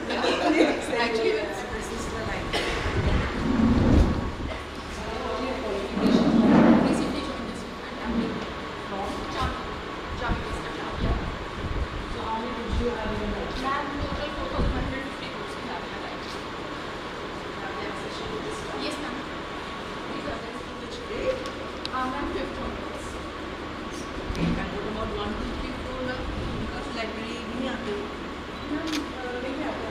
Actually, this is the line. Recently joined this and I'm being from Java. So how many did you have in that? Lab total 4,150 groups we have in a life. Yes, ma'am. These are the which grade? Ma'am, 5th onwards. And what about 1, 2, 3, 4 now? Because library नहीं आते हो। नहीं आता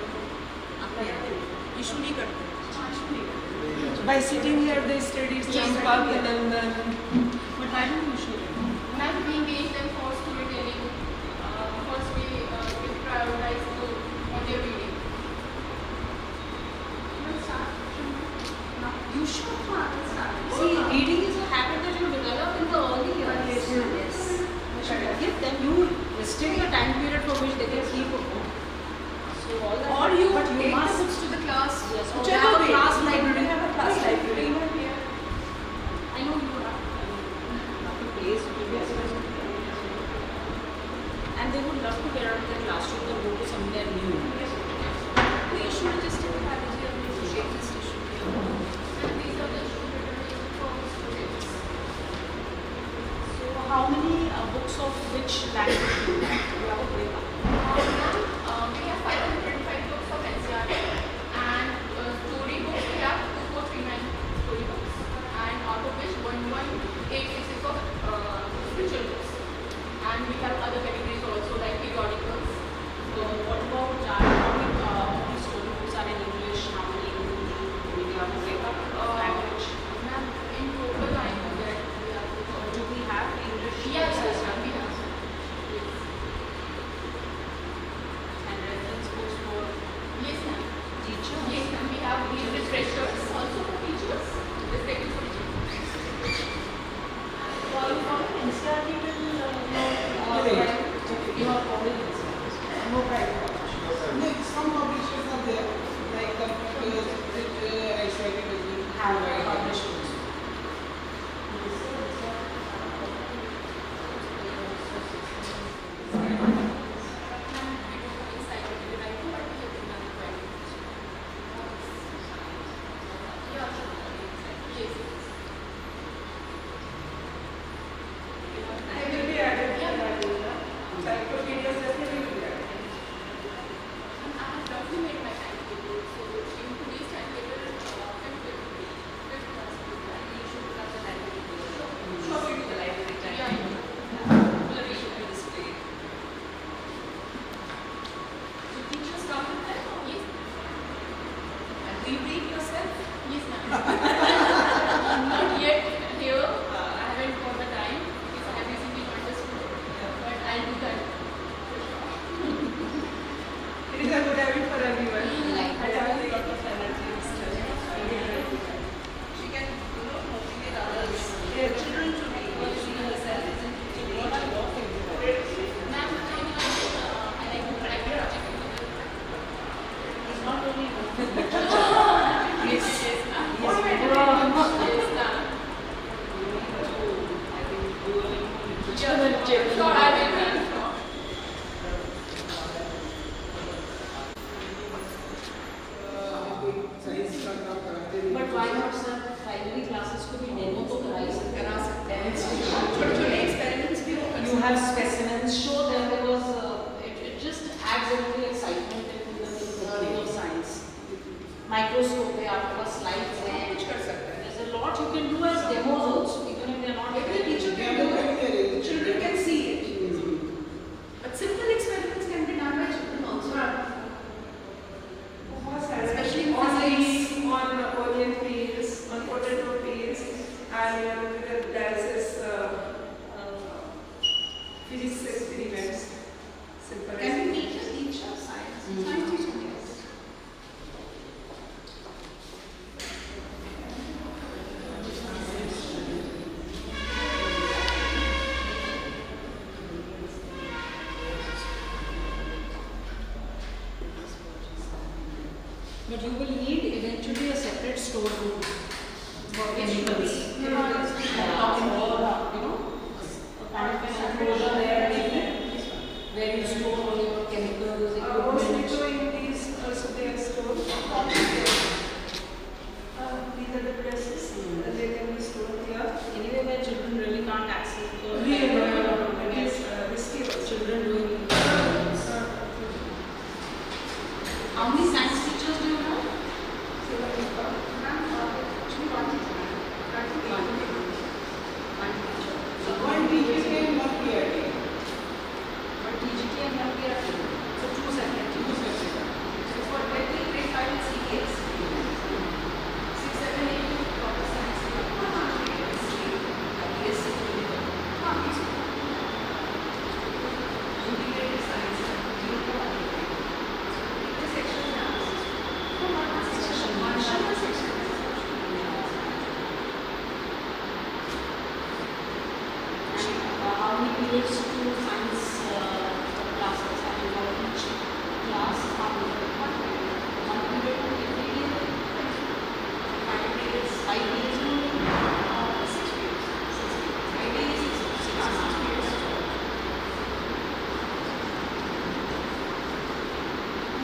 issue नहीं करते। By sitting here, they study some part and then. But I don't issue. Ma'am, we engage them for storytelling. First, we prioritize what they're reading. You should not. See, reading is a habit that you develop in the early years. Yes. Give them, you restrict the time period for which they can keep a book. So all that. Or you but you take must the books to the class. Yes. Or Whichever have a way. class library. Have a class library. I know you have a place to be assessed. And they would love to get out of their classroom and go to somewhere new. The issue just in biology of the shape this issue. And these are the students for students. So how many books of which language do you have? Do you have a breakup? We have 505 books of NCERT and story books we have 2439 story books and out of which 11866 of spiritual books and we have other categories also like periodicals. What about how many of these story books are in English? How many in Hindi? Do you have a breakup of language? Ma'am, in total I know that we have Do we have English? yes, books as ma'am, well? we have. And reference books for Yes, ma'am. teachers? Yes, ma'am. We have these refreshers also for teachers. Respective for teachers. NCERT Your college. No private publishers. No, some publishers are there, like the ICIT have published. They will be added to that. Encyclopedias definitely will be added. Not yet here. I haven't got the time because I have recently joined the school. But I'll do that. It is a good habit for everyone. I have a lot of energy. She can, motivate others. Yeah. Children to be able to see herself as a teacher. What are your favorite? Ma'am, I like to write project. It's not only Yes, yes, ma'am. Yes, Yes, ma'am. Sure, I will, ma'am. But why not sir? Primary classes को भी demo तो करा सकते हैं. छोटे-छोटे experiments भी हो You have specimens, show them because it just adds a little excitement into the learning of science. Microscope है, आपके पास slides हैं. कुछ कर सकते हैं. There's a lot you can do as demos also, even if they are not. Every teacher can do it. Children can see it. But simple experiments can be done by children also. Especially in on physics. leaves, on onion peels, on potato peels, and there's this many periods to science classes and for each class how many one period to every day 5 periods 5 days only 6 periods 5 days 6 periods.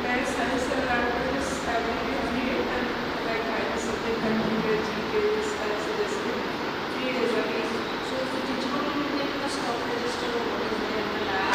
Where science and languages every day and like minus something continued GK is suggested 3 days a week. So if the teacher will take the stock register or what is there in the lab,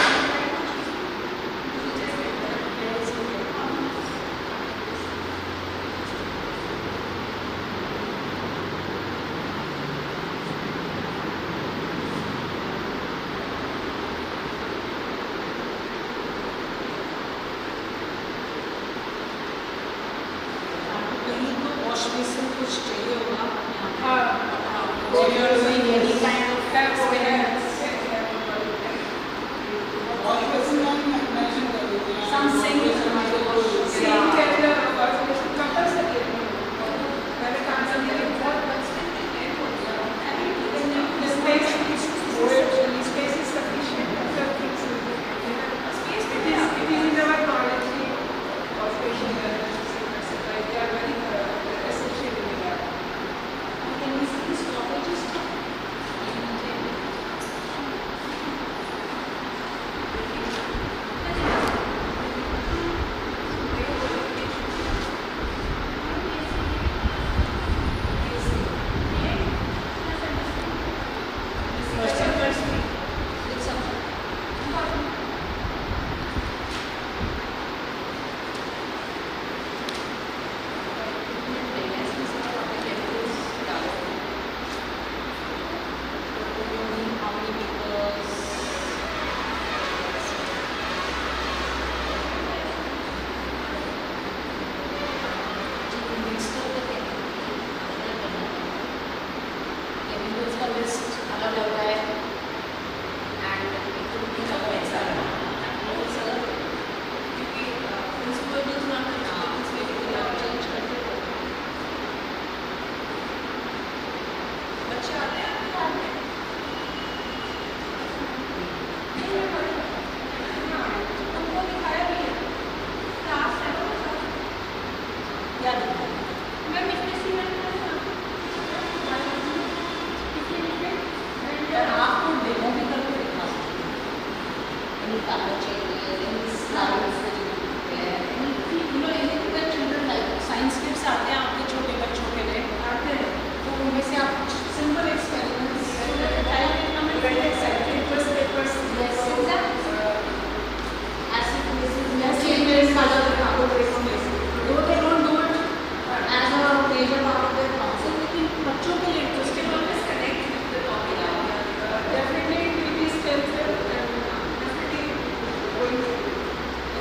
कहीं तो wash basin कुछ चाहिए होगा यहाँ पे। So you're doing any kind of some sink can we see the stoppages? It's some how many papers? Mixed up the chemicals का list अलग होता है and इतनी अलग है सारा क्योंकि principal भी उतना इसमें change करते हैं बच्चे आते हैं हमको दिखाया भी है क्लास है क्या दिखाया मैं पिछले सीजन में पर आपको डेमो भी करके दिखा सकते हैं any color changes any slides that you can prepare anything that children like science tips आते हैं आपके छोटे बच्चों के लिए आते हैं तो उनमें से आप कुछ simple experiments yes exactly acid bases या changes color though they don't do it as a major part of their council लेकिन बच्चों के लिए interesting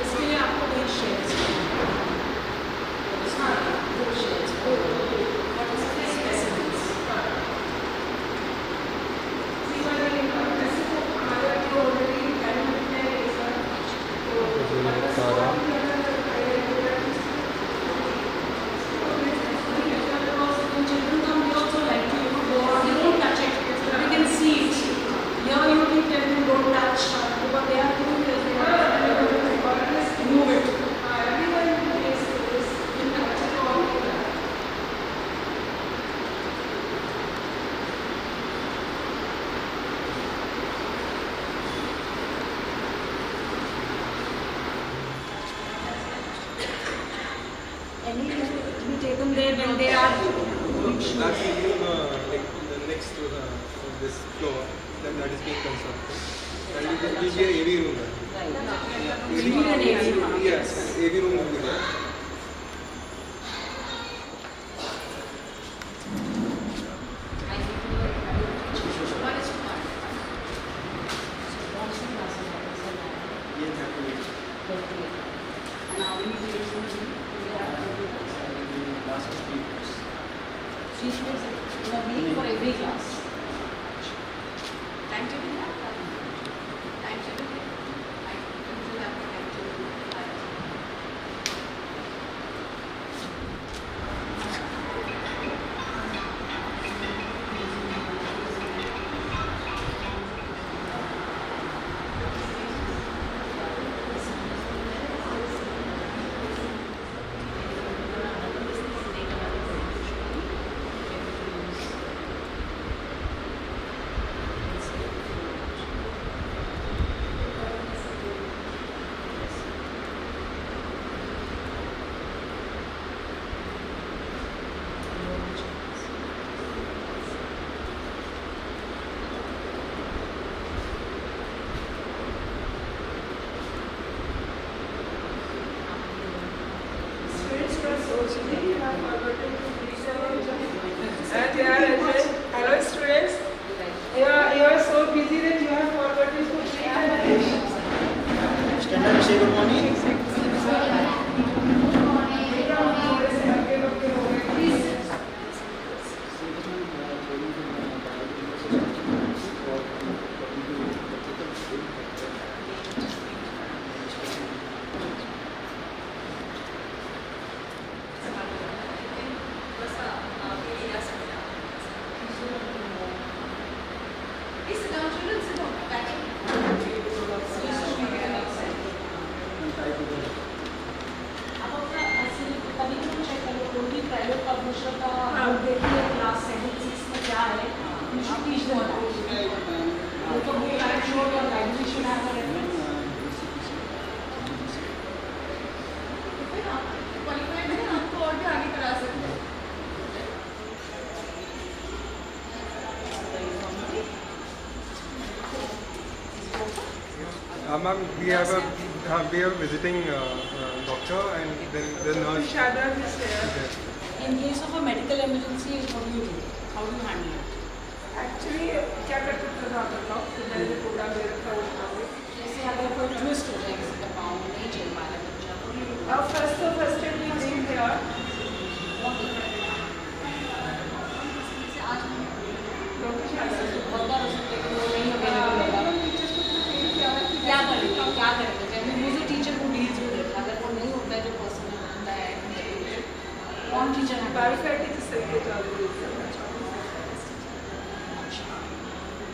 इसके लिए आपको वही shares children come we also like to go out they don't touch it we can see it here you can tell them don't touch but they are doing this they are move it anything to be taken there when they are That's like the next to this floor that is being constructed. And it will be an AV room there. You need an AV room. Yes, AV room will be there. Three periods in a week for every class. timetable है timetable है timetable आपका timetable Ma'am, we have a visiting doctor and then the nurse. Shada is there. Okay. In case of a medical emergency, what do you do? How do you handle it? Actually, क्या करते थे doctor लोग? फिर मैंने पूरा मेरे का उठा लिया। जैसे अगर कोई ट्विस्ट हो जाए किसी का पाँव नहीं चल पा रहा बच्चा तो you do? फर्स्ट एड भी नहीं थे और डॉक्टर शादा बहुत बार हो सकता है कि वो नहीं available होगा। क्या करेंगे? क्या करेंगे? जैसे मुझे टीचर को डील्स में देखा अगर वो नहीं होता है जो पर्सन होता है कौन टीचर है? बायोफेटिक से ये चालू होता है।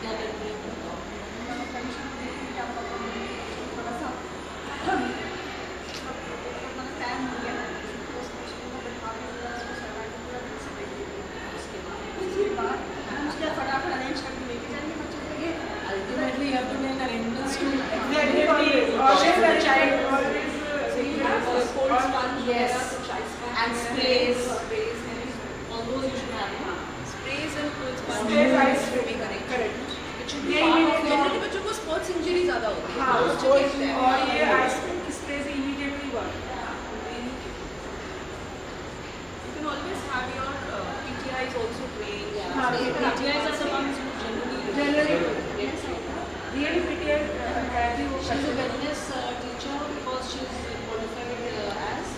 क्या करते हैं? Ultimately, you have to make arrangements to yes, and sprays. All those you should have. Correct. It should be part of your generally बच्चों को स्पोर्ट्स इंजरी ज़्यादा होती है। हाँ, बच्चे खेलते हैं। और ये आइसक्रीम की स्प्रे से immediately work. You can always have your PTIs also trained. हाँ, So, ये PTIs are the ones who Generally, really PTI है भी वो she's a wellness teacher because she's qualified as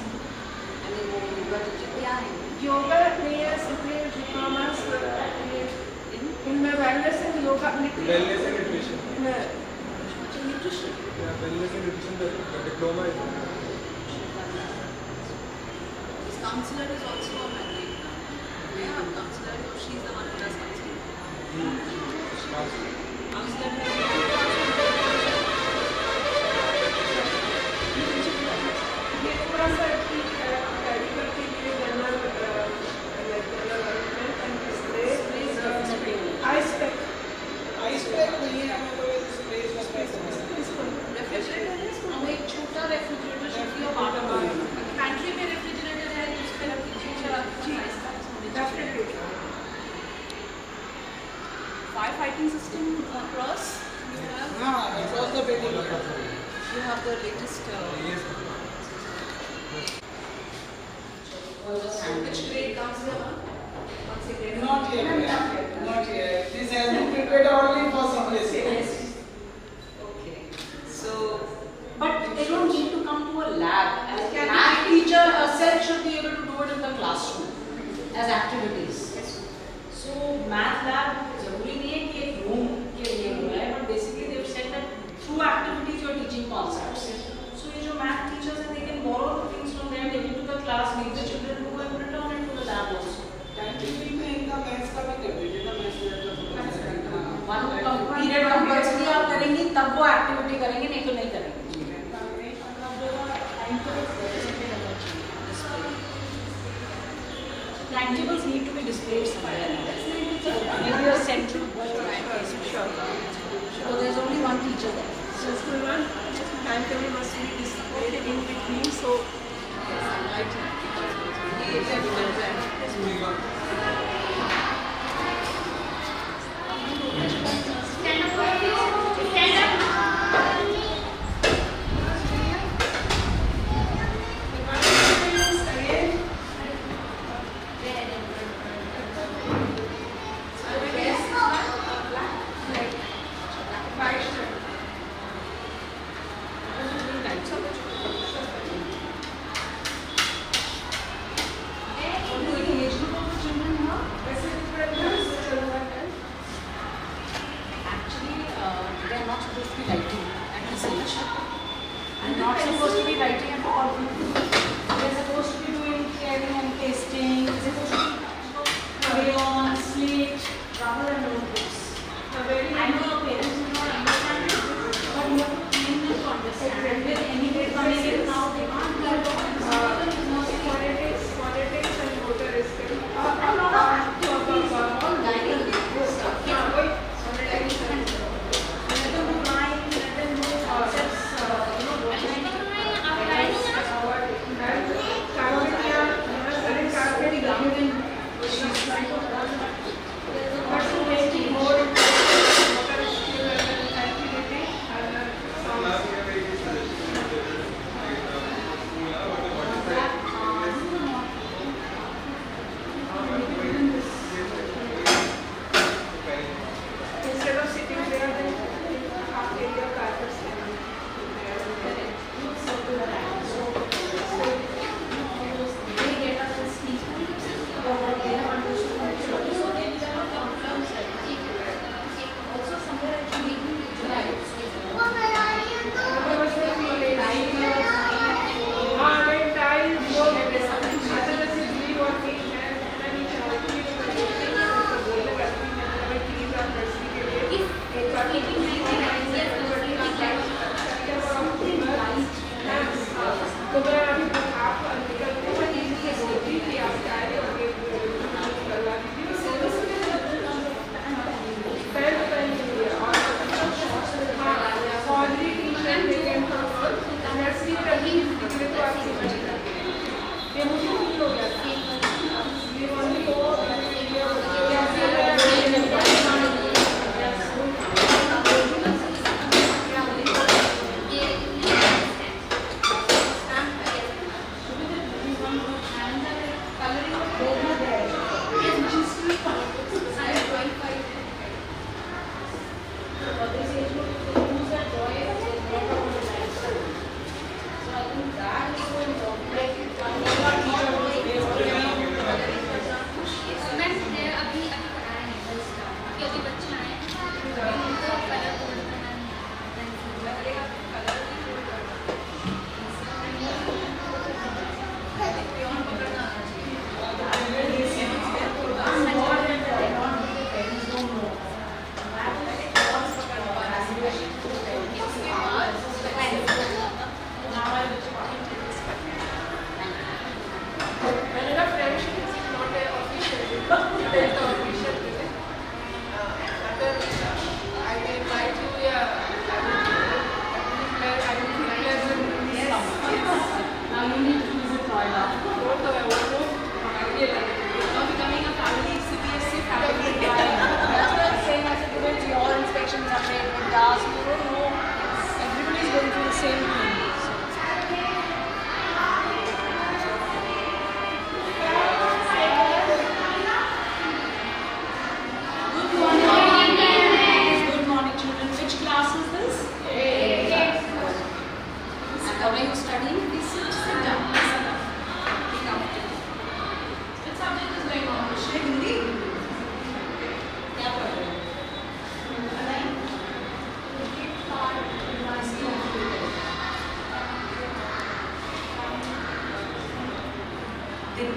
I mean वो yoga teacher क्या है? योगा नहीं है सिंपली डिप्लोमास इनमें wellness and yoga Wellness and nutrition. Nutrition. Yeah, wellness and nutrition. The diploma is. This counselor is also a mandate. We have counselor, so she's the one who does counseling. Counselor ये थोड़ा सा medical के लिए general and spray ice pack हमें एक छोटा refrigerator चाहिए और वाटर बॉटल पैंट्री में रेफ्रिजरेटर है उस पर रख दीजिए definitely fire fighting system across you have the latest which grade counselor once a grade Not yet. Not yet. This has been prepared only for CBSE. okay so but they don't need to come to a lab as a math teacher herself should be able to do it in the classroom as activities so math lab जरूरी नहीं है कि एक room के लिए हो रहा है but basically they've said that through activities you're teaching concepts so ये जो math teachers हैं they can borrow things from there take it to the class leave the children to go and return it to the lab also Activity में इनका maths का भी कर दीजिए ना one period compulsory आप करेंगी तब वो activity करेंगे नहीं तो नहीं करेंगे Tangibles need to be displayed somewhere. Maybe a central board. Sure. So there's only one teacher there. So school one timetable must be displayed in between so Actually, they're not supposed to be writing at this age. And not supposed to be writing at all. They're supposed to be doing clearing and pasting. They're supposed to be crayon, slate, rather than notebooks. I know your parents do not understand it, but you have to train them to understand. And with any way coming in now, they can't learn to understand. politics and voter skills A lot of activities, all guiding stuff. Let them do drawing, let them do concepts, more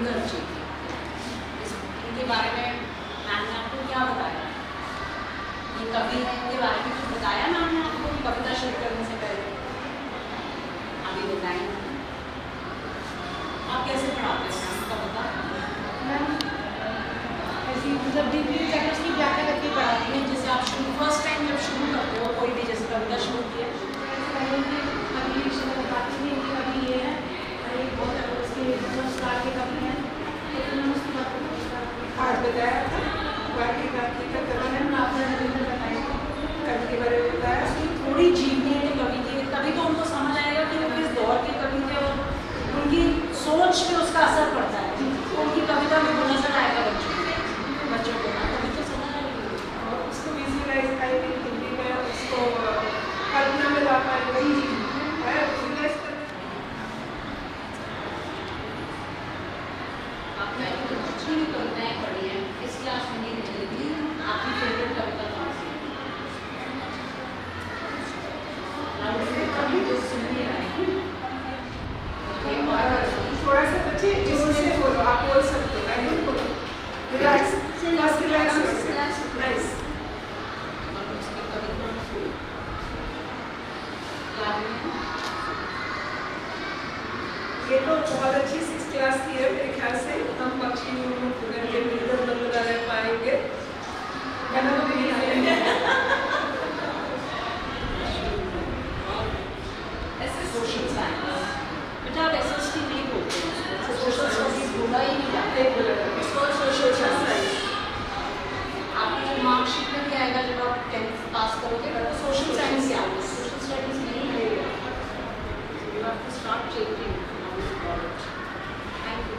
Ravinder जी, इनके बारे में ma'am ने आपको क्या बताया? ये कवि है, इनके बारे में कुछ बताया मैम ने आपको कविता शुरू करने से पहले? अभी बताएं आप कैसे पढ़ाते हैं मैम कविता? ऐसी मतलब डिग्री चैप्टर्स की व्याख्या करके पढ़ाती हैं। जैसे आप फर्स्ट टाइम जब शुरू करते हो कोई भी जैसे कविता शुरू की है, अभी शब्द बातें नहीं होती, अभी ये है एक बहुत उसके नमस्कार के कवि हैं, तो नमस्कार आज बताया था वाक्य वाक्य का कथन है, आपने रविंद्र बताया कवि के बारे में बताया। थोड़ी जीवनी है कवि की, तभी तो उनको समझ आएगा कि वो किस दौर के कवि थे और उनकी सोच पे उसका असर पड़ता है। उनकी कविता में वो नजर आएगा बच्चों को ना, तभी तो समझ आएगी। और उसको विजुअलाइज करेंगे हिंदी में, उसको कल्पना में ला पाएंगे। विजुअलाइज करना आपने तो अच्छी कविताएं पढ़ी हैं, इस क्लास में नहीं रह लेती। आपकी फेवरेट कविता कौन सी है? कभी तो सुन नहीं रहे थोड़ा सा बच्चे जोर से बोलो, आप बोल सकते हो, नहीं बोलो, रिलैक्स, बस रिलैक्स, नाइस। ये तो बहुत अच्छी 6th क्लास की है मेरे ख्याल से। हम पक्षी मिलकर बदला रह पाएंगे, गाना तो नहीं आएंगे। ऐसे सोशल साइंस बेटा आप SST नहीं बोलते हैं, सोशल स्टडीज बोला ही नहीं जाता है, इसको सोशल साइंस। आपकी जो मार्कशीट में भी आएगा जब आप 10th पास करोगे तो सोशल साइंस क्या होगा, सोशल स्टडीज नहीं रहेगा। You have to start changing college. Thank you.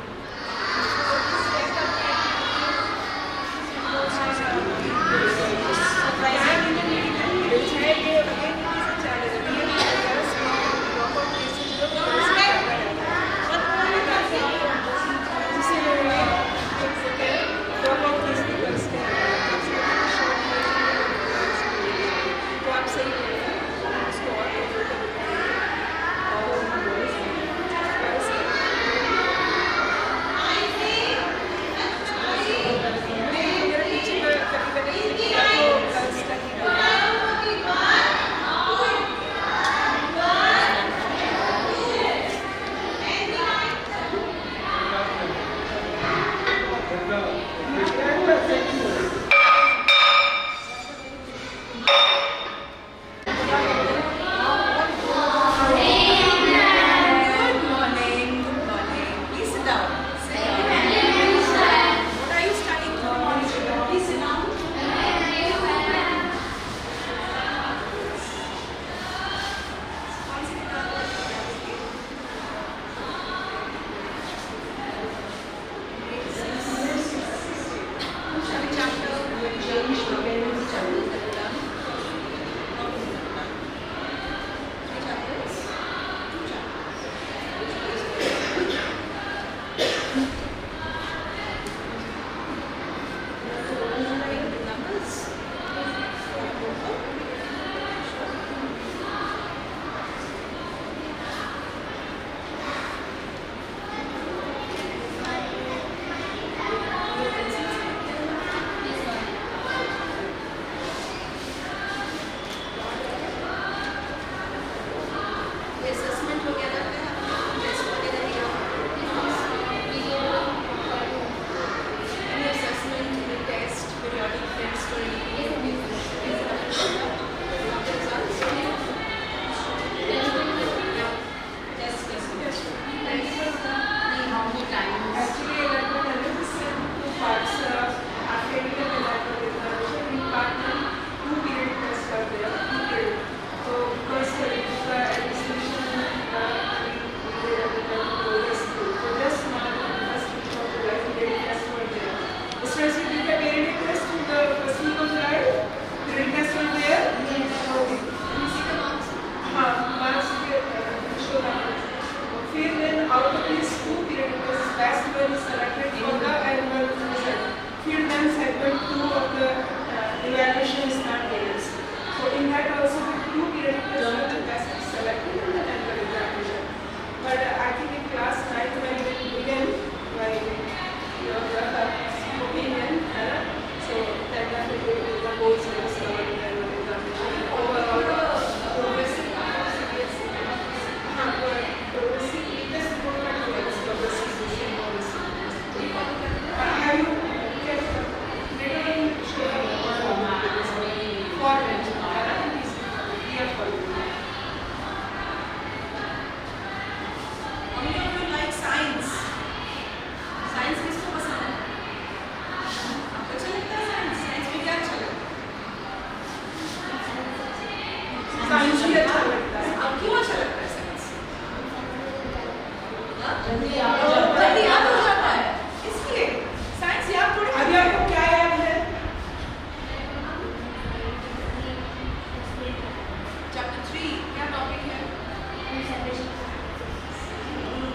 Separation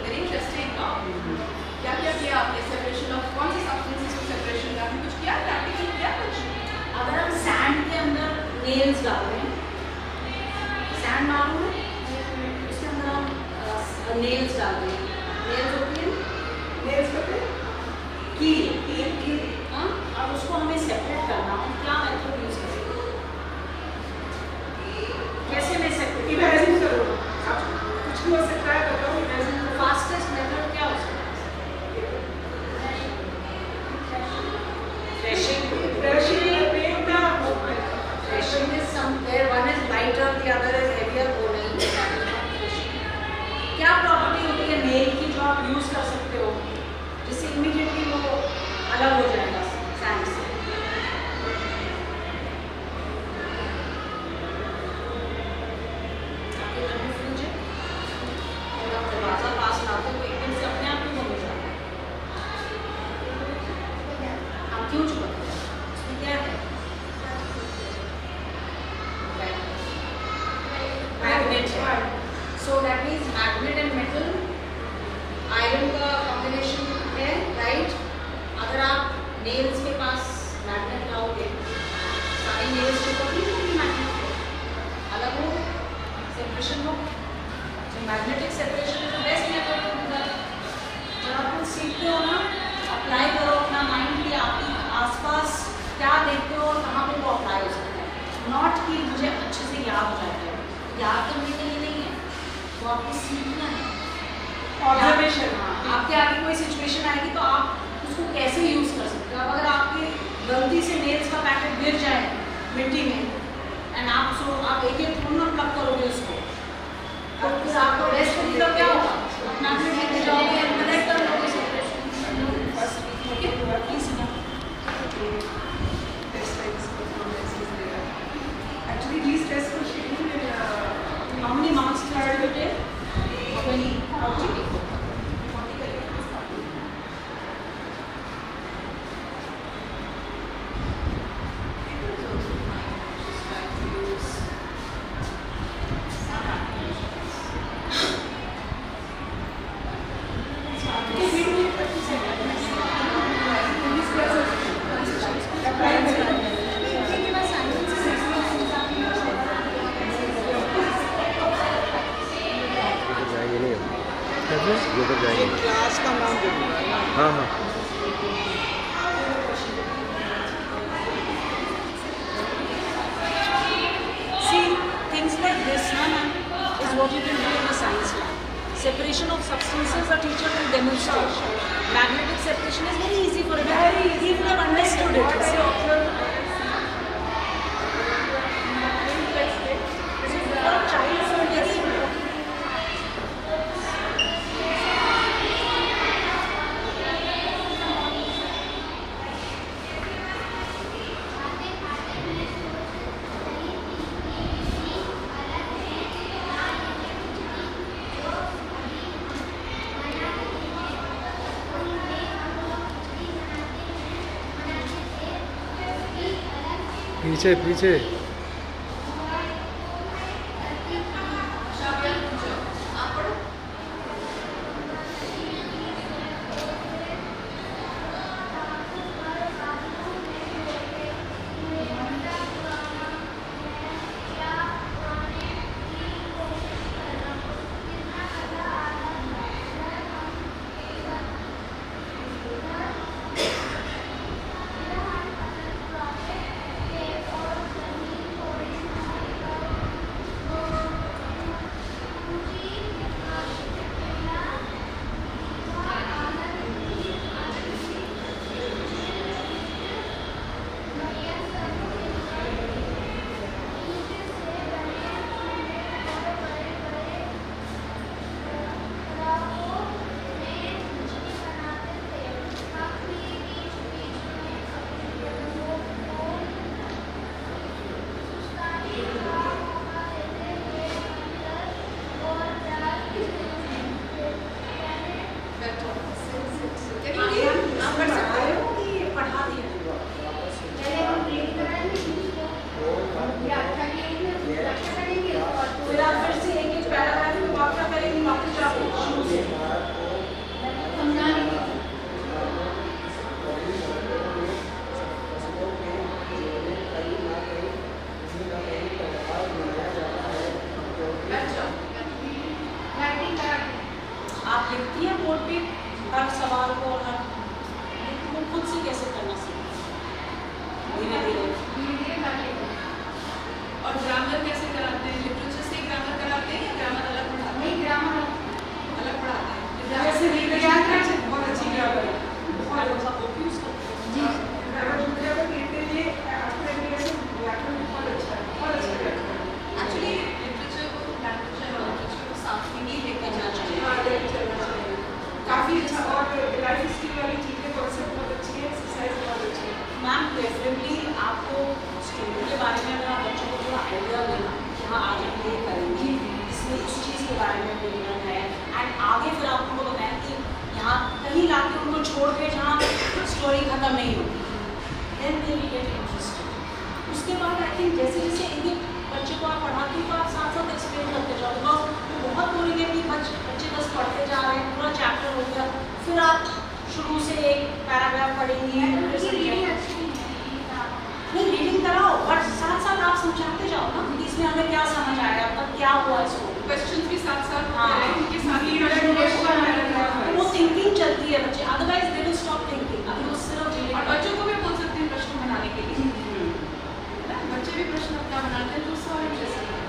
very interesting. क्या क्या किया आपने सेपरेशन ऑफ कौन सी सब्सटेंसेस को सेपरेशन का आपने कुछ किया प्रैक्टिकल किया कुछ? अगर हम सैंड के अंदर नेल्स डाल रहे हैं, सैंड मालूम है, उसके अंदर हम नेल्स डाल रहे हैं। नेल्स होती है नेल्स करते हैं कील, हाँ, और उसको हमें सेपरेट करना हो, क्या मेथड यूज करें? कैसे मैं सेपरेट इमेजिन करो आप कुछ भी हो सकता है बताओ इमेजिन करो फास्टेस्ट मेथड क्या हो सकता है? Threshing. Threshing paint क्या Threshing is somewhere one is lighter, the other is heavier. वो नहीं है, that is not threshing. क्या प्रॉपर्टी होती है नेल की जो आप यूज कर सकते हो जिससे इमीडिएटली वो अलग हो जाएगा सैंड से? आपके घर में फ्रिज है और आप दरवाजा पास लाते हो एकदम से अपने आप ही बंद हो जाता है, आप क्यों छुपाते हो? उसमें क्या है? मैग्नेट है, so that means magnet and metal iron का कॉम्बिनेशन है, राइट? अगर आप नेल्स के पास मैग्नेट लाओगे, सारी नेल्स के ऊपर भी मैग्नेट अलग हो, सेपरेशन हो। तो magnetic separation is the best method to do that. जब आप कुछ सीखते हो ना, अप्लाई करो अपना माइंड कि आप आसपास क्या देखते हो और कहाँ पे वो अप्लाई हो सकता है। नॉट कि मुझे अच्छे से याद हो जाता है, याद करने के लिए नहीं है, वो आपको सीखना है। ऑब्जर्वेशन हाँ, आपके आगे कोई सिचुएशन आएगी तो आप उसको कैसे यूज कर सकते हो। अब अगर आपके गलती से नेल्स का पैकेट गिर जाए मिट्टी में एंड आप एक एक थोड़ा प्लग करोगे उसको, तो फिर आपका बेस्ट तरीका क्या होगा? अपना अपने लेके जाओगे एंड कनेक्ट कर लोगे सेपरेशन। ओके, प्लीज ना actually these tests were scheduled in how many marks third you did? 20. Okay. ये तो जाएंगे क्लास का नाम जरूर है ना। हाँ हाँ See, things like this, is what you can do in a science lab. Separation of substances, a teacher will demonstrate. Magnetic separation is very easy for a very easy if you have understood it. For a child, it's very important. पीछे पीछे हर सवाल को और हर वो खुद से कैसे करना सीखो धीरे धीरे। और ग्रामर कैसे कराते हैं? लिटरेचर से ग्रामर कराते हैं या ग्रामर अलग पढ़ाते हैं? नहीं ग्रामर अलग पढ़ाते हैं। जैसे लिटरेचर बहुत अच्छी ग्रामर है, बहुत अच्छा यूज करते हैं। जी ग्रामर लिखने लिए आपका एजुकेशन व्याकरण बहुत अच्छा है, बहुत अच्छा व्याकरण है। एक्चुअली लिटरेचर को लैंग्वेज है, लिटरेचर को साथ में ही लेके जाना चाहिए। हाँ, लेके चलना चाहिए। काफी अच्छा, और लाइफ स्किल वाली चीजें कॉन्सेप्ट बहुत अच्छी है, एक्सरसाइज बहुत अच्छी है। मैम डेफिनेटली आपको स्टोरी के बारे में अगर आप बच्चों को थोड़ा आइडिया देना कि हाँ आज हम ये करेंगे, इसमें इस चीज़ के बारे में बोलना है, एंड आगे फिर आप उनको बताएं कि यहाँ कहीं लाके उनको छोड़ के जहाँ स्टोरी खत्म नहीं होती, then they will get interested. उसके बाद आई थिंक जैसे जैसे एक एक बच्चे को आप पढ़ाते हो तो आप साथ साथ एक्सप्लेन करते जाओ, बिकॉज वो बहुत बोरिंग है कि बच्चे बस पढ़ते जा रहे हैं, पूरा चैप्टर हो गया, फिर आप शुरू से एक पैराग्राफ पढ़ेंगी, फिर समझाएंगे। नहीं रीडिंग कराओ, बट साथ साथ आप समझाते जाओ ना कि इसमें हमें क्या समझ आया, अब तक क्या हुआ इसको। क्वेश्चंस भी साथ साथ हाँ। होते हैं, उनके साथ ही वो थिंकिंग चलती है बच्चे, otherwise they will stop thinking. अभी वो सिर्फ और बच्चों को भी बोल सकते हैं प्रश्न बनाने के लिए, है ना? बच्चे भी प्रश्न अपना बनाते हैं तो उससे और इंटरेस्टिंग है।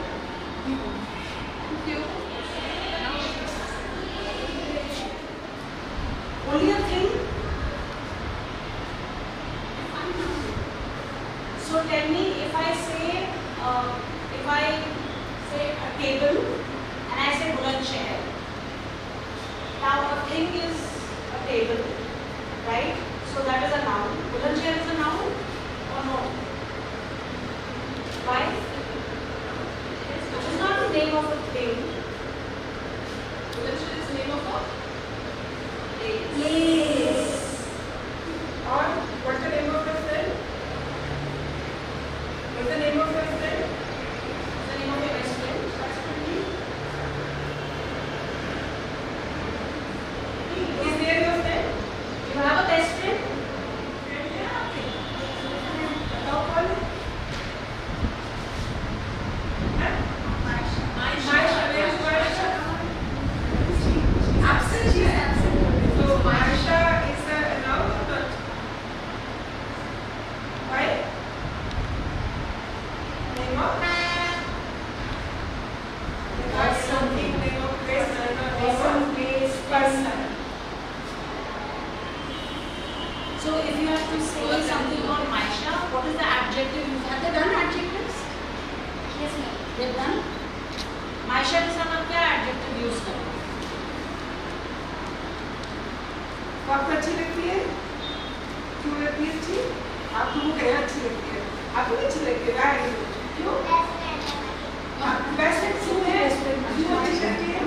क्यों? only a thing. So tell me, if I say a table and I say Buland chair. Now a thing is a table, right? So that is a noun. Buland chair is a noun or no? Why? It is not the name of a thing. Buland chair is the name of a Yes. और what's the name of your friend? What's the name of your friend? The name of your best friend. Is there your friend? You have a best friend? बताओ कौन है? हैं? Maisha, where is Maisha? Absent, she is absent. So Maisha is a noun or not? Why? Name of? Because something, name of place, person. So if you have to say something about Maisha, what is the adjective you have? They done adjectives? Yes, ma'am. They've done? Maisha के साथ आप क्या adjective use करें? वो आपको अच्छी लगती है? क्यों लगती है अच्छी? आपको वो कहना अच्छी लगती है, आपको नहीं अच्छी लगती है, राय क्यों? बेस्ट फ्रेंड क्यों है? क्यों अच्छी लगती है?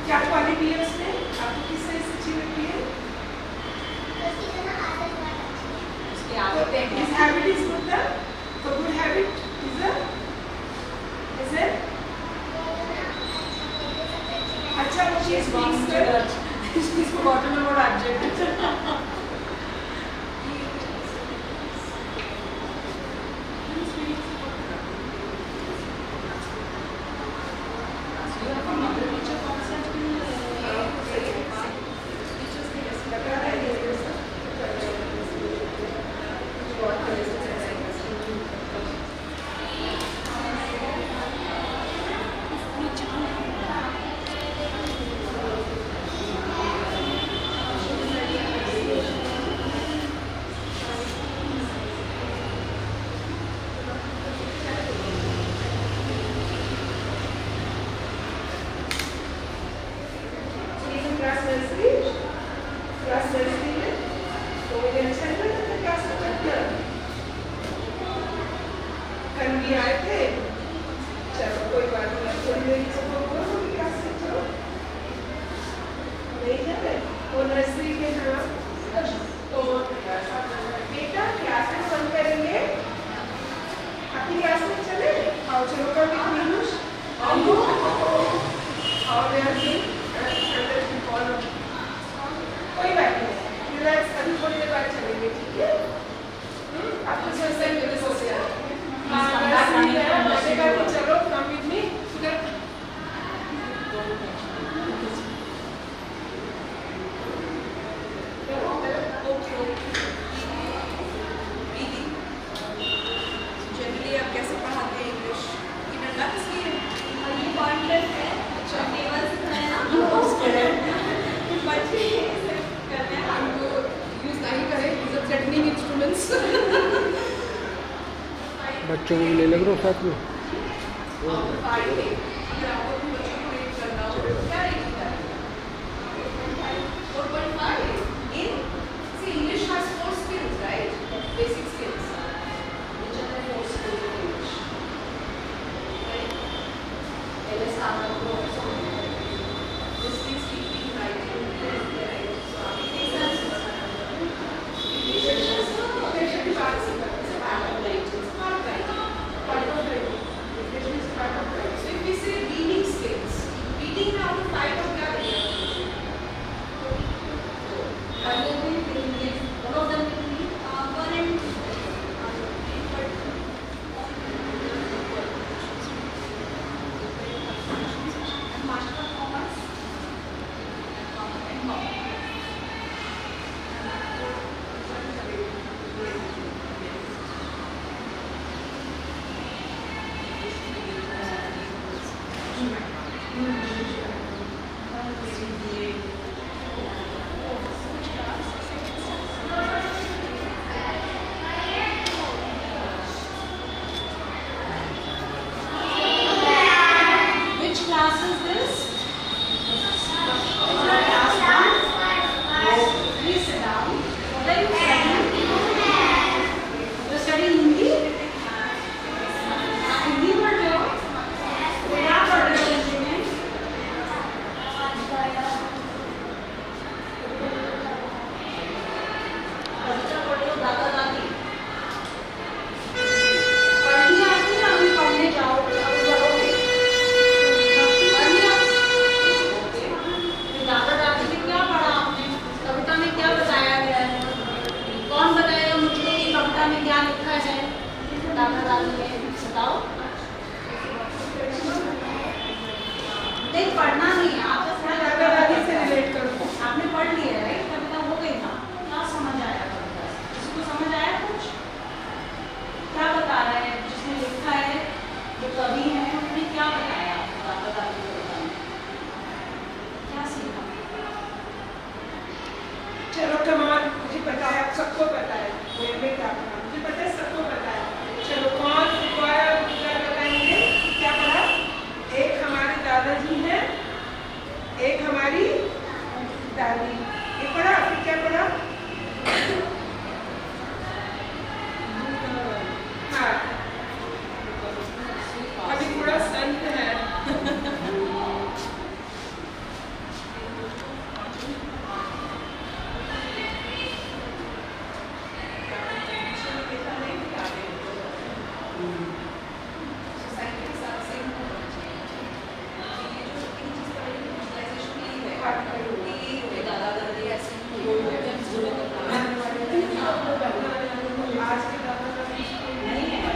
क्या क्वालिटी है उसमें? आपको किस तरह से अच्छी लगती है? उसकी तो आदतें his हैं। habit is good ना? तो good habit is a अच्छा वो She has चीज gone speaks to well. the she's forgotten about adjectives. You have a mother teacher concept in class nursery में तो मुझे अच्छा नहीं लगता क्लास में पढ़ना। कल भी आए थे, चलो कोई बात नहीं, थोड़ी देर सबको बोलो कि क्लास से चलो, नहीं जा रहे वो नर्सरी के हाँ। तो बेटा क्लास में बंद करेंगे, अपनी क्लास में चले और चलो कर फिनिश और कोई बात नहीं, रिलैक्स, अभी थोड़ी देर बाद चलेंगे, ठीक है? आपको सोचते हैं मेरे सोच यार चलो कम विद मी बच्चों को भी ले लग रहा साथ में। Friday, अगर आपको अपने बच्चों को रेट करना हो तो क्या रेट होता है? 4.5. In see English has 4 skills, right? Basic skills. Which are the 4 skills of English? Right? LS listening, speaking, writing, right? So English has So if we say reading skills, reading में आपको 5 of क्या देंगे? One of them will be current. And Master of Commerce and Law. Which class is this? Class 1. Please sit down. What are you studying? You're studying Hindi? Hindi पढ़ रहे हो? क्या पढ़ रहे हो हिंदी में? कविता पढ़ रहे हो, दादा दादी? पढ़नी आती है, अभी पढ़ने जाओगे, अभी जाओगे। दादा दादी ने क्या पढ़ा आपने? कविता में क्या बताया गया है? कौन बताएगा मुझे कि कविता में क्या लिखा है? दादा दादी ने बताओ। नहीं पढ़ना नहीं है, आप बस दादा दादी से रिलेट करो। आपने पढ़ लिया है, कविता हो गई ना? क्या समझ आया कविता से? किसी को समझ आया कुछ? क्या बता रहे हैं जिसने लिखा है, जो कवि है, उन्होंने क्या बताया आपको दादा दादी को बताने? क्या सीखा? चलो कमान, मुझे पता है, आप सबको पता है मेरे में क्या पढ़ा, मुझे पता है सबको पता है। चलो कौन दोबारा बताएंगे क्या पढ़ा? एक हमारे दादाजी हैं, एक हमारी दादी। ये पढ़ा, फिर क्या पढ़ा? हाँ, अभी थोड़ा संत है। सोसाइटी के साथ सेम होना चाहिए। ये जो इन चीज़ का यूटिलाइजेशन नहीं है, ये हो गए दादा दादी ऐसे ही हो गए। आज के दादा दादी नहीं है।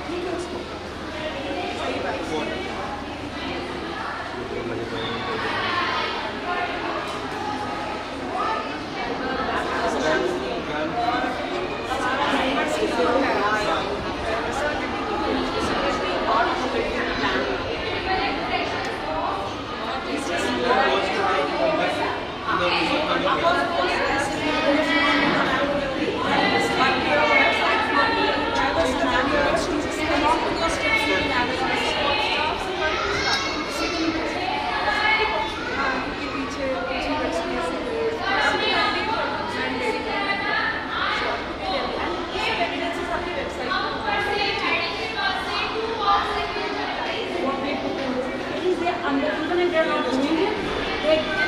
ठीक है उसको सही बात।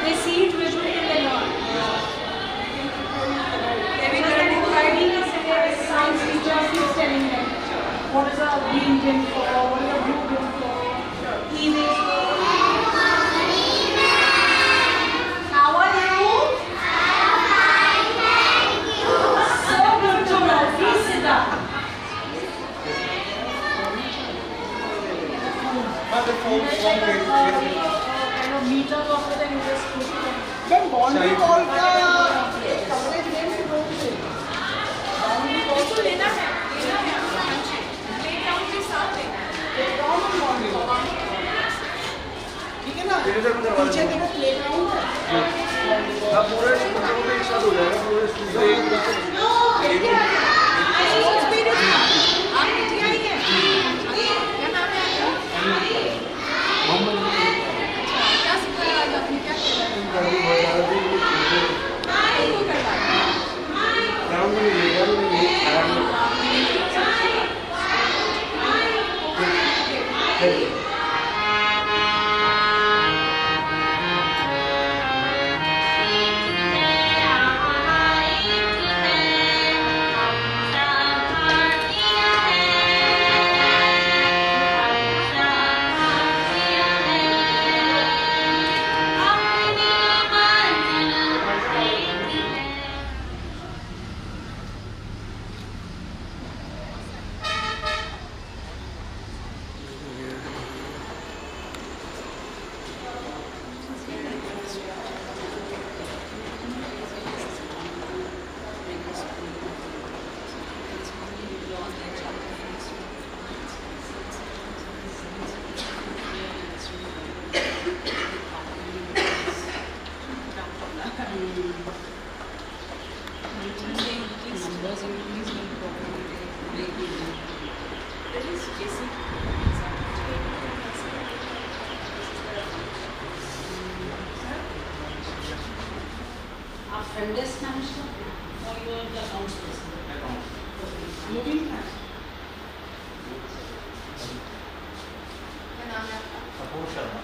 They see it visually and they learn. Science teacher keeps telling them what is a green bin for, what is a blue bin for, e-waste for. How are you? So good to know. Please sit down. Kind of meters of it and you just put it on. Then boundary wall का coverage name से बोल दे। इसको लेना है playground के साथ लेना है। ठीक है ना? पीछे देखो प्लेग्राउंड है। अब पूरे स्कूलों में एक साथ हो जाएगा, पूरे school front desk manager or you are the accounts person? Moving fast. क्या नाम है आपका? Kapoor Sharma.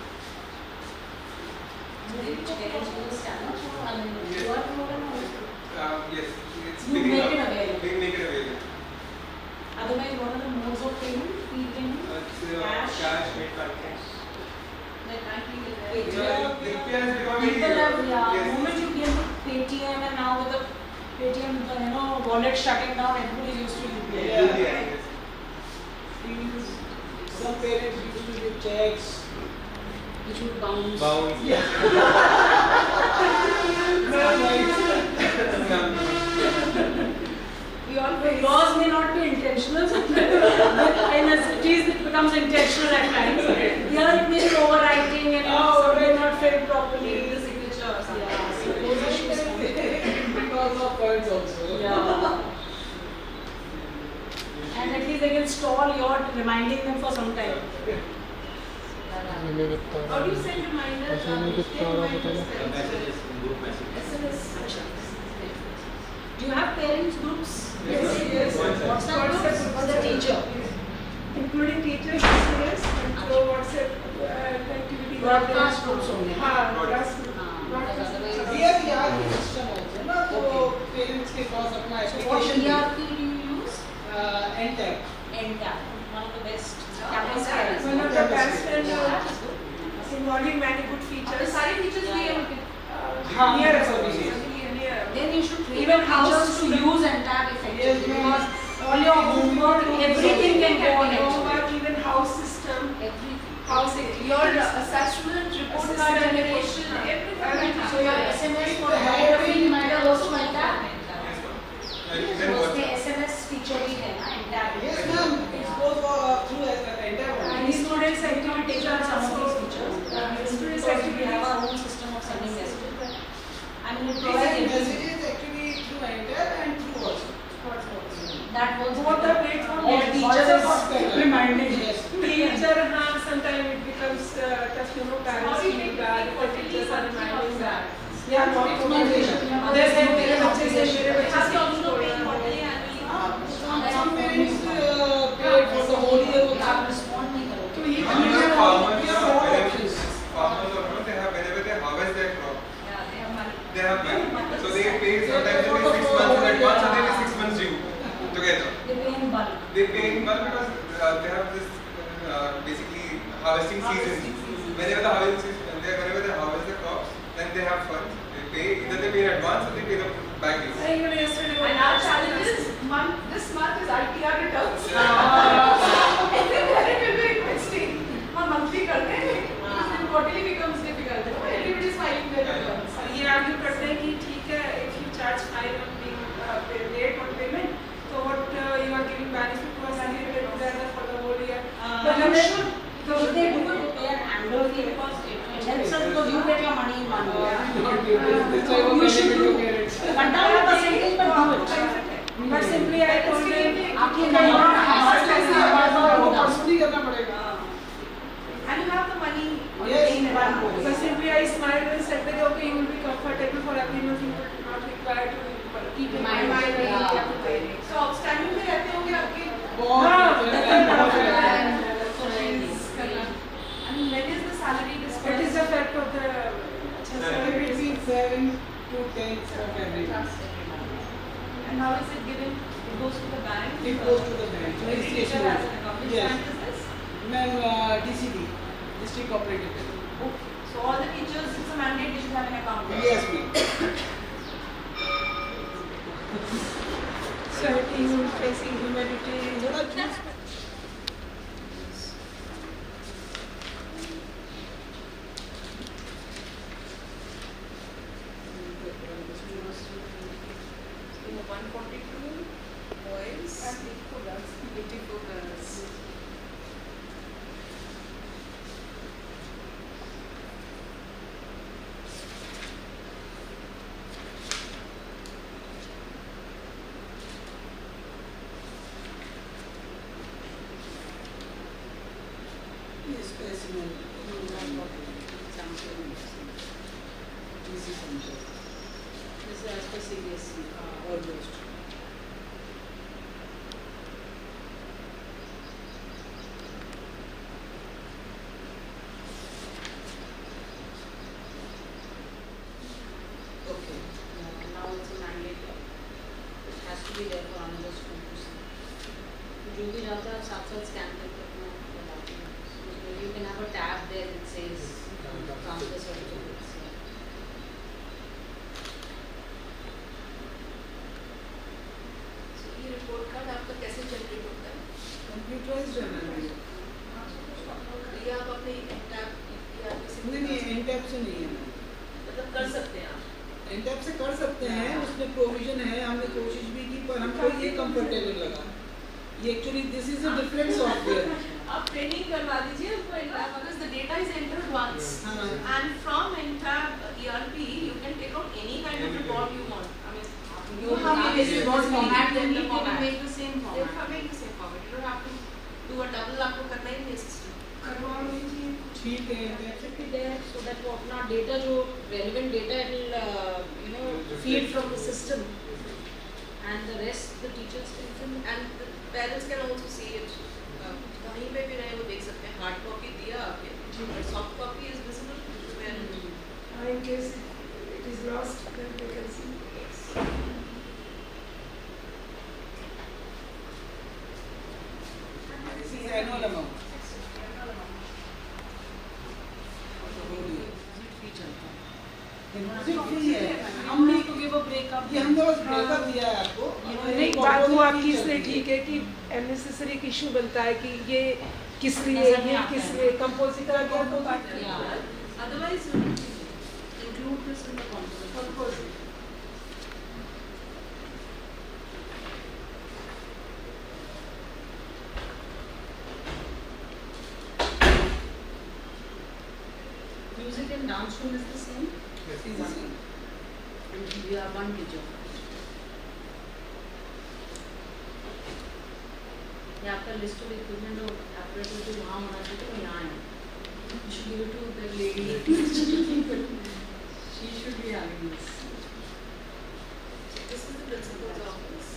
Yes, it's You picking make up. it available. We make it available. Otherwise, what are the modes of payment? E-payment? It's Cash? cash, made by cash. Paytm. UPI has become very. People have, yeah, Yes. moment you came to Paytm and now with the Paytm, wallet shutting down, everybody is used to UPI. UPI, yes. Some parents used to give checks. Which would bounce. Bounce. Yeah. We all The laws may not be intentional, but in cities it becomes intentional at times. Here it may be overwriting and some may not fill properly. The signature or something. Yeah, so those issues come. Because of points also. Yeah. And at least they can stall your reminding them for some time. How do you send reminders? SMS. Do you have parents groups? Yes, yes. WhatsApp groups for the teacher? Including teachers, yes, and so WhatsApp activity. Broadcast groups only. हाँ, broadcast group. We have ERP system also, ना तो parents के पास अपना So what application ERP do you use? NTAP. NTAP, one of the best. Campus Campus One of the best and That is good. involving many good और features. सारे teachers भी हैं उनके हाँ, Near us, सब only, is. near. Then you should train Even teachers house to use NTAP effectively Yes, because all your homework, everything can go on it. Homework, even house system, Everything. housing. your assessment, report card generation, everything. So your SMS for biography reminder goes to NTAP. And then So what? उसमें SMS feature भी है ना NTAP. Yes, ma'am. It goes through NTAP. And students' activities are Some of these also. features. Students' Because we activities. have our own system of sending messages. But I mean, it We provides send everything. messages actually through NTAP and through also. That was Both are great for all me. teachers WhatsApp is reminding. Yes. Teacher, sometimes it becomes tough, parents feel bad if the teachers are reminding that. Yeah, not Expectation. जैसे मेरे बच्चे से मेरे बच्चे Have से you also paid quarterly, annually? Some parents paid for the whole year. आप respond नहीं करोगे. तो ये Farmers, We have all options. farmers, they have whenever they harvest their crop, Yeah, they have money. they have money. So they pay sometimes they pay 6 months in advance, and they pay 6 months due together. They pay in bulk. They pay in bulk because they have this basically harvesting season. Whenever the harvesting season, whenever they harvest the crops, then they have funds. They pay either they pay in advance or they pay the back due. even yesterday. And our challenge is this month is ITR returns. Everywhere it will be requesting. हम monthly करते हैं, then quarterly becomes difficult. Everybody is filing their returns. ये argue करते हैं कि ठीक है, if you charge 5 on being late on payment, so what you are giving benefit to us and you pay together for the whole year. But You you should. So if they do it, pay an annual fee because it helps us because you get your money in one go. That's why You simply I told him, आपके "Okay, नाम हमारे लिए ऐसी बात है, वो personally करना पड़ेगा। And you have the money on Yes, the one table. So simply I smiled and said that okay, you will be comfortable for every month. You will not require to keep in mind Mind, that you yeah. have to pay. So outstanding में रहते होंगे आपके बहुत हाँ, बहुत and when is the salary That dispersed? is the fact of the between 7 to 10 of every month. And how is it given? It goes to the bank? It goes to the bank. Every It's teacher issued. has an account. Which Yes. bank is this? Ma'am, DCD, District Cooperative Bank. Okay. So all the teachers, it's a mandate they should have an account. Yes, ma'am. sweating, facing humidity. थोड़ा choose So 142 boys and 84 girls. 84 girls. specimen. Easy center. This is as per CBSE, almost. Okay. Now it's a mandate. It has to be there for another school to see. जो भी जाता है साथ साथ scan करके अपना लगाते हैं. So you can have a tab there that says transfer certificates. So ये report card आपका कैसे generate होता है? Computerized है मैम ये. ये आप अपने tab या किसी नहीं एनटैप से नहीं है मैम. मतलब कर सकते हैं आप. एनटैप से कर सकते हैं, उसमें प्रोविजन है, हमने कोशिश भी की पर हमको ये कंफर्टेबल लगा. ये actually this is a different software. आप ट्रेनिंग करवा दीजिए उनको Intab because the data is entered once हाँ. and from Intab ERP you can take out any kind of report you want. I mean you have a This is what this format then you the need, they will format. make the same They will format. make the same format. You don't have to do a double आपको करना ही नहीं system. करवा लीजिए. ठीक है. That should be there so that वो अपना data जो relevant data it will feed from the system and the rest the teachers can fill. And the parents can also see it. कहीं पे भी रहे वो देख सकते हैं. Hard copy दिया आपने. But soft copy is visible to the parent. In case it is lost, then they can see. This is annual amount. Deposit free है. हमने to give a breakup. ये हमने बस ब्रेकअप दिया है आपको. नहीं, बात वो आपकी इसलिए ठीक है कि अननेसेसरी एक इशू बनता है कि ये किस लिए, ये किस लिए, कंपोजिटर का तो बात Yeah. Otherwise Include this in the composition. Music and dance room is the same. Yes. Easy. And we are one teacher. ये आपका लिस्ट ऑफ इक्विपमेंट और apparatus जो वहाँ होना चाहिए वो यहाँ है. You should give it to the lady. She should be having this. this is the principal's office.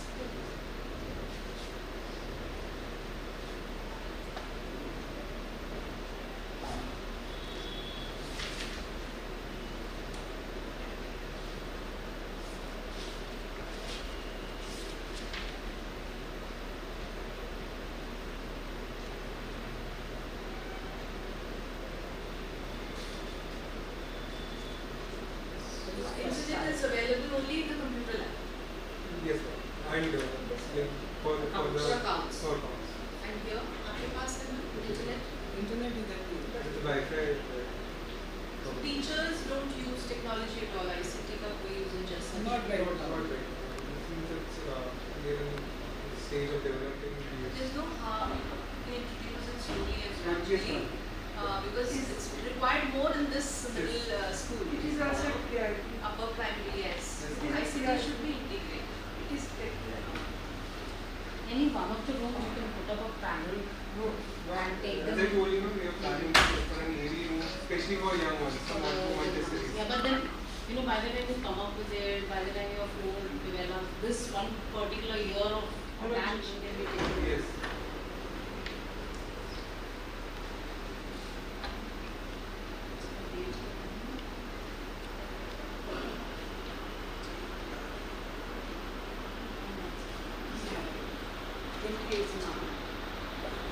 Incident is available only in the computer lab. Yes, sir. And like for the accounts. for accounts. And here, आपके पास है ना internet. Internet इधर ही है. Wi-Fi. Teachers don't use technology at all. ICT का कोई usage ऐसा नहीं. Not right now. Not right. Since it's we are in the stage of developing. There's no harm in introducing it slowly and Yes, gradually. ma'am. Because it's required more in this middle school. It is also clear. Upper primary, yes. Yes. ICT should be integrated. It is clear. any one of the rooms you can put up a panel and take As them. I told you, we are planning for an AV room, especially for young ones, for Montessori. Yeah, but then, you know, by the time you come up with it, by the time your floor develops, this one particular year of attention can be taken. Yes.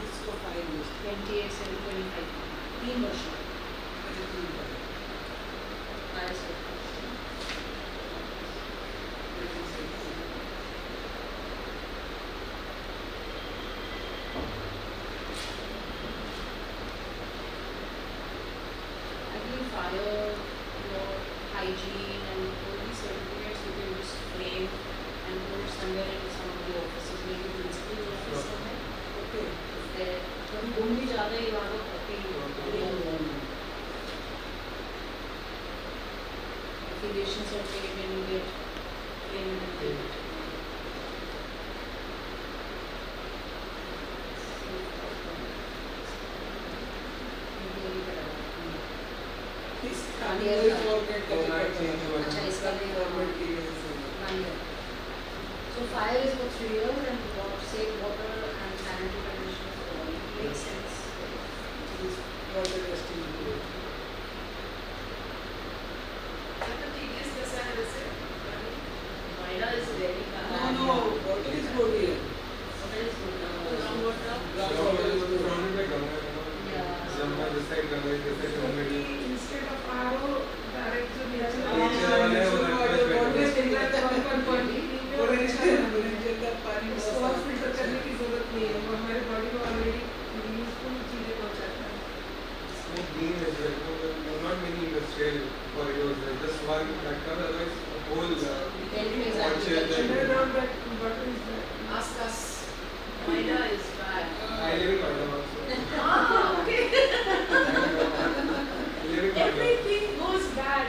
इसको 5 years 28, 725. 3 वर्ष. अच्छा 3 years Fire safety. I think fire, your hygiene and all these certificates you can just frame and put it somewhere in some of the offices, maybe principal's office somewhere. okay There, कभी घूम भी जाते हैं वहाँ तो काफी affiliation certificate when you get framed and give it. इसका Year कोई का. format का Format change हुआ है. अच्छा इसका भी format की वजह से 1 year. So fire is for 3 years and safe water and sanitary conditions for all. It makes sense. water testing Noida is very bad. no water is good here Water is good. Groundwater. groundwater is good Surrounded by Ganga, Yeah. Jamna, this side Ganga, this side Ganga. Instead of RO, direct to nature. Nature वाला है, वो water request water करते और ranger का पानी उसको और filter करने की जरूरत नहीं है वो हमारे बॉडी को ऑलरेडी यूजफुल चीजें पहुंचाता है Smooth beam as well. No, not many industrial corridors. There's just one factor. Otherwise, a whole orchard. underground that water is there. Ask us. Noida is bad. I live in Noida also. Ah, okay. I live in Noida. Everything goes bad.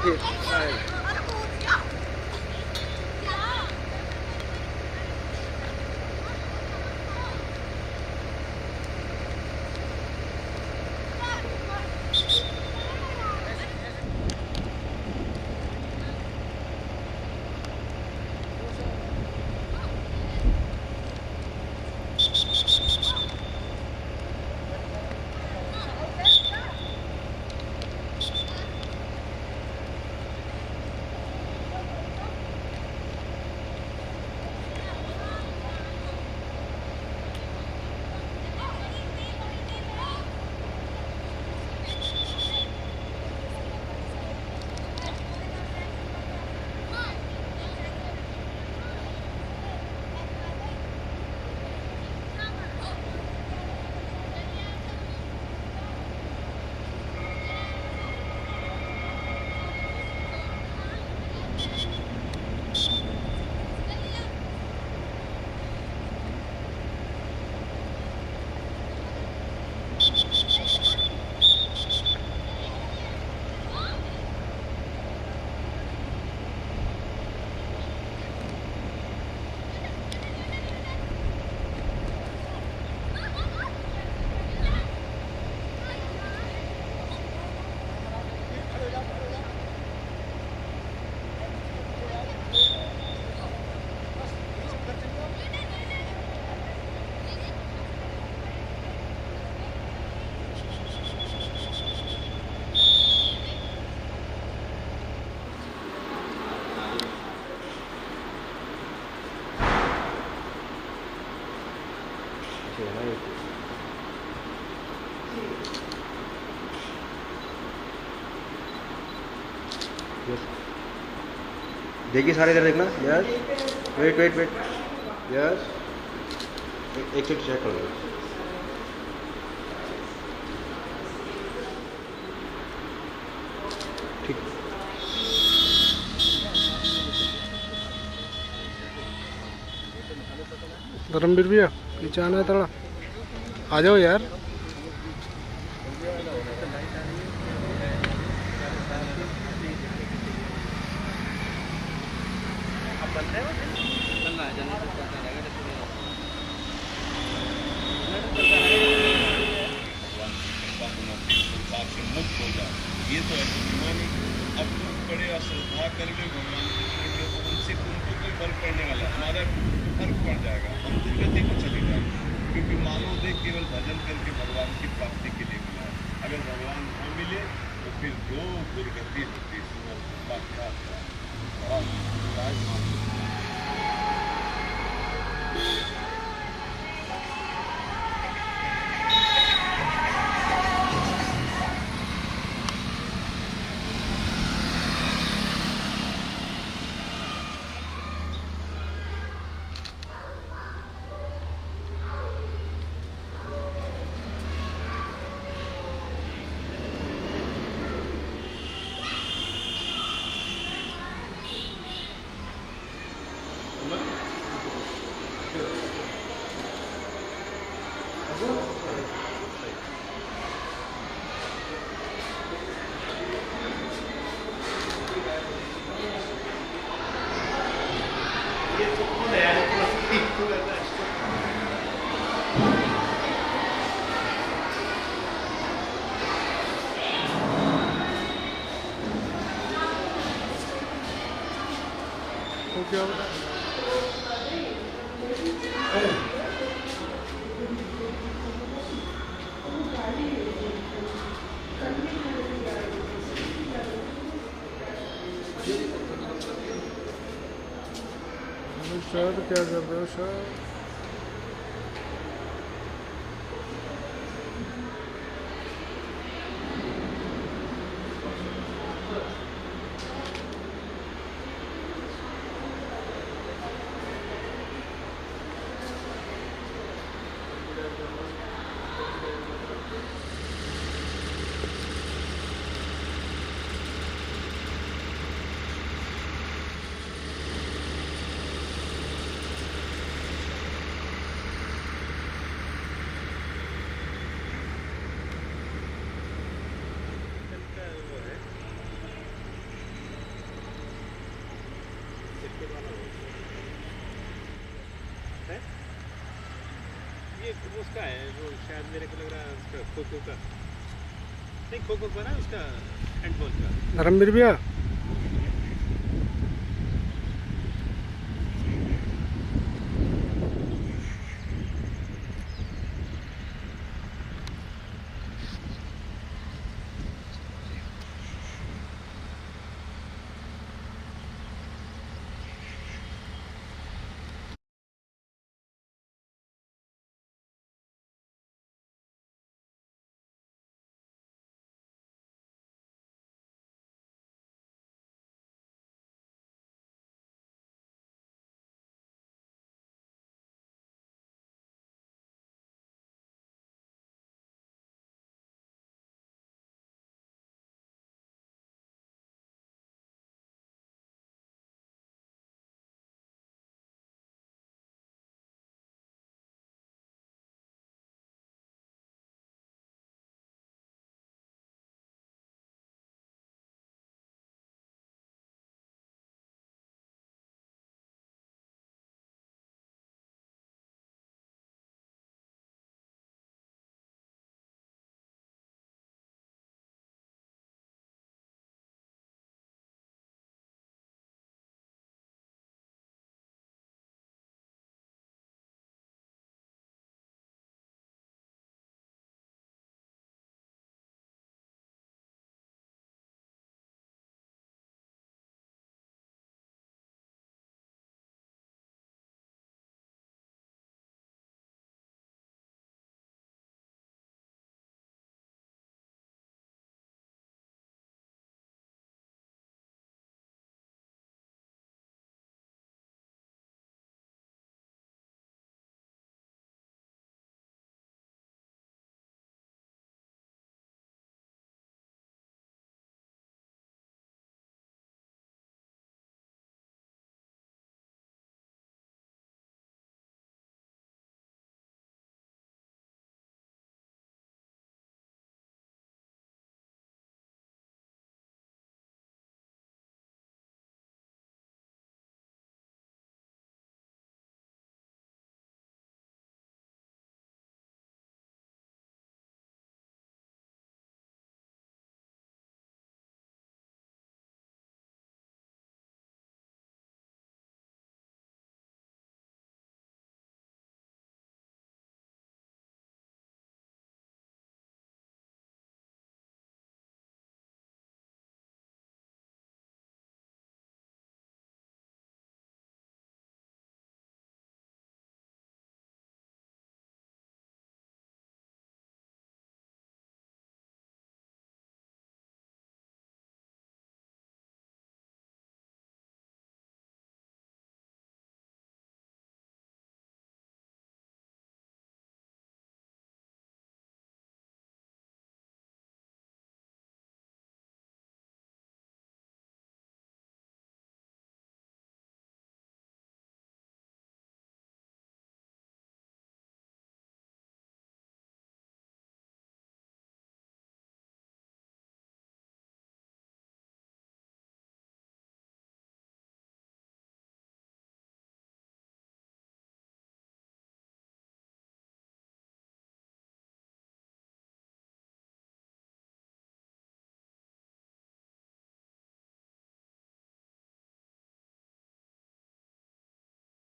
फिर शायद। देखिए सारे इधर देखना। Yes wait wait wait. Yes एक second check कर लो। ठीक धर्मवीर भैया पीछे आना है थोड़ा, आ जाओ यार। मुक्त हो जाए, ये तो ऐसी बीमारी। अब तुम बड़े अश्रद्धा कर लो भगवान के, उनसे तुमको कोई फर्क पड़ने वाला, हमारा फर्क पड़ जाएगा, हम दुर्गति को चले जाएंगे। क्योंकि मानव देह केवल भजन करके भगवान की प्राप्ति के लिए मिला है। अगर भगवान न मिले तो फिर जो दुर्गति होती है क्या बड़ा क्या सर क्या कर रहे हो सर? है ये उसका है वो शायद मेरे को लग रहा है उसका खो खो का नहीं खो खो का ना उसका हैंडबॉल का धर्मवीर भैया